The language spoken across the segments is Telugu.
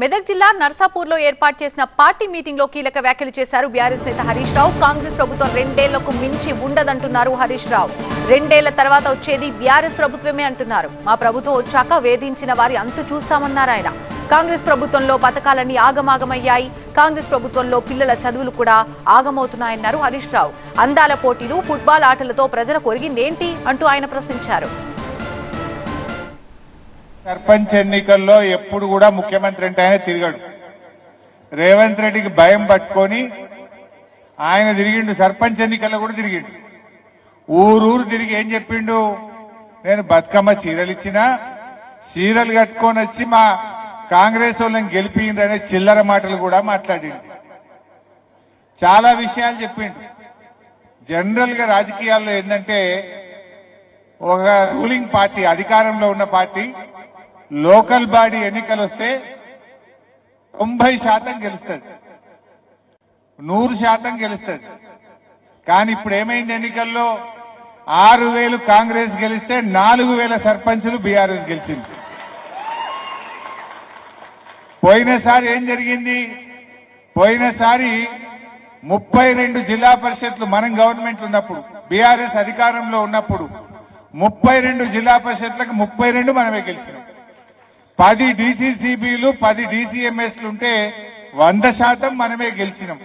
మెదక్ జిల్లా నర్సాపూర్లో ఏర్పాటు చేసిన పార్టీ మీటింగ్ లో కీలక వ్యాఖ్యలు చేశారు బీఆర్ఎస్ నేత హరీష్ రావు. కాంగ్రెస్ ప్రభుత్వం 2 ఏళ్లకు మించి ఉండదంటున్నారు హరీష్ రావు. 2 ఏళ్ల తర్వాత వచ్చేది బీఆర్ఎస్ ప్రభుత్వమే అంటున్నారు. మా ప్రభుత్వం వచ్చాక వేధించిన వారి అంతు చూస్తామన్నారు ఆయన. కాంగ్రెస్ ప్రభుత్వంలో పథకాలన్నీ ఆగమాగమయ్యాయి. కాంగ్రెస్ ప్రభుత్వంలో పిల్లల చదువులు కూడా ఆగమవుతున్నాయన్నారు హరీష్ రావు. అందాల పోటీలు, ఫుట్బాల్ ఆటలతో ప్రజలకు ఒరిగిందేంటి అంటూ ఆయన ప్రశ్నించారు. సర్పంచ్ ఎన్నికల్లో ఎప్పుడు కూడా ముఖ్యమంత్రి అంటే ఆయన తిరగడు. రేవంత్ రెడ్డికి భయం పట్టుకొని ఆయన తిరిగిండు. సర్పంచ్ ఎన్నికల్లో కూడా తిరిగిండు. ఊరూరు తిరిగి ఏం చెప్పిండు, నేను బతుకమ్మ చీరలు ఇచ్చినా, చీరలు కట్టుకొని వచ్చి మా కాంగ్రెస్ వాళ్ళని గెలిపిండ్రనే చిల్లర మాటలు కూడా మాట్లాడిండు. చాలా విషయాలు చెప్పిండు. జనరల్ గా రాజకీయాల్లో ఏంటంటే ఒక రూలింగ్ పార్టీ, అధికారంలో ఉన్న పార్టీ లోకల్ బాడీ ఎన్నికలు వస్తే 90% గెలుస్తుంది, 100% గెలుస్తుంది. కానీ ఇప్పుడు ఏమైంది, ఎన్నికల్లో 6000 కాంగ్రెస్ గెలిస్తే 4000 సర్పంచులు బీఆర్ఎస్ గెలిచింది. పోయినసారి ఏం జరిగింది, పోయినసారి 32 జిల్లా పరిషత్లు మనం గవర్నమెంట్ ఉన్నప్పుడు, బీఆర్ఎస్ అధికారంలో ఉన్నప్పుడు 32 జిల్లా పరిషత్లకు 32 మనమే గెలిచినాం. 10 డీసీసీబీలు 10 డీసీఎంఎస్లు ఉంటే 100% మనమే గెలిచినాం.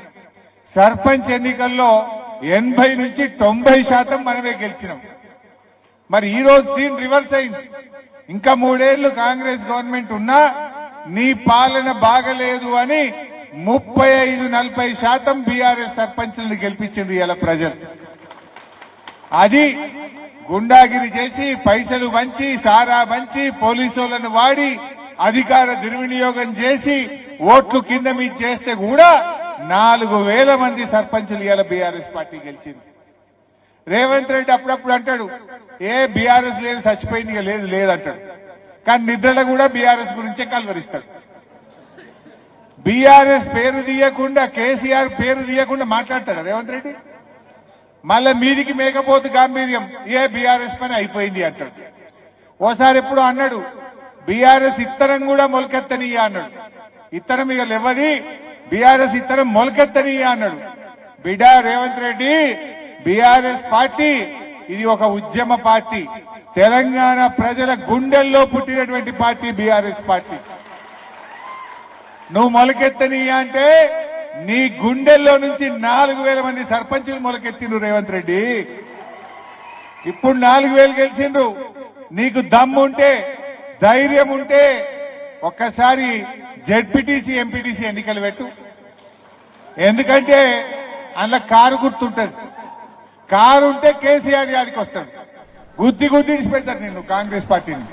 సర్పంచ్ ఎన్నికల్లో 80 నుంచి 90% మనమే గెలిచినాం. మరి ఈ రోజు సీన్ రివర్స్ అయింది. ఇంకా 3 ఏళ్లు కాంగ్రెస్ గవర్నమెంట్ ఉన్నా నీ పాలన బాగలేదు అని 35-40% బీఆర్ఎస్ సర్పంచ్లను గెలిపించింది ఇలా ప్రజలు. అది గుండాగిరి చేసి, పైసలు వంచి, సారా వంచి, పోలీసులను వాడి, అధికార దుర్వినియోగం చేసి, ఓట్లు కింద మీద చేస్తే కూడా 4000 మంది సర్పంచులు ఇలా బీఆర్ఎస్ పార్టీ గెలిచింది. రేవంత్ రెడ్డి అప్పుడప్పుడు అంటాడు, ఏ బీఆర్ఎస్ లేదు, చచ్చిపోయింది, ఇక లేదు లేదంటాడు. కానీ నిద్రలో కూడా బీఆర్ఎస్ గురించే కల్వరిస్తాడు. బీఆర్ఎస్ పేరు తీయకుండా, కేసీఆర్ పేరు తీయకుండా మాట్లాడతాడు రేవంత్ రెడ్డి. మళ్ళా మీదికి మేకపోతు గాంభీర్యం, ఏ బీఆర్ఎస్ పని అయిపోయింది అంటాడు. ఓసారి ఎప్పుడు అన్నాడు, బీఆర్ఎస్ ఇత్తనం కూడా మొలకెత్తనియా అన్నాడు. ఇత్తనం ఇక లేవది, బీఆర్ఎస్ ఇత్తనం మొలకెత్తనియా అన్నాడు. బిడా రేవంత్ రెడ్డి, బీఆర్ఎస్ పార్టీ ఇది ఒక ఉద్యమ పార్టీ. తెలంగాణ ప్రజల గుండెల్లో పుట్టినటువంటి పార్టీ బీఆర్ఎస్ పార్టీ. నువ్వు మొలకెత్తనియా అంటే నీ గుండెల్లో నుంచి 4000 మంది సర్పంచులు మొలకెత్తిండ్రు రేవంత్ రెడ్డి. ఇప్పుడు 4000 గెలిచిండ్రు. నీకు దమ్ముంటే, ధైర్యం ఉంటే ఒక్కసారి జెడ్పీటీసీ, ఎంపీటీసీ ఎన్నికలు పెట్టు. ఎందుకంటే అందులో కారు గుర్తుంటది. కారు ఉంటే కేసీఆర్ యాదికి వస్తాడు. గుద్ది గుద్దిడిచి పెడతారు నిన్ను కాంగ్రెస్ పార్టీని.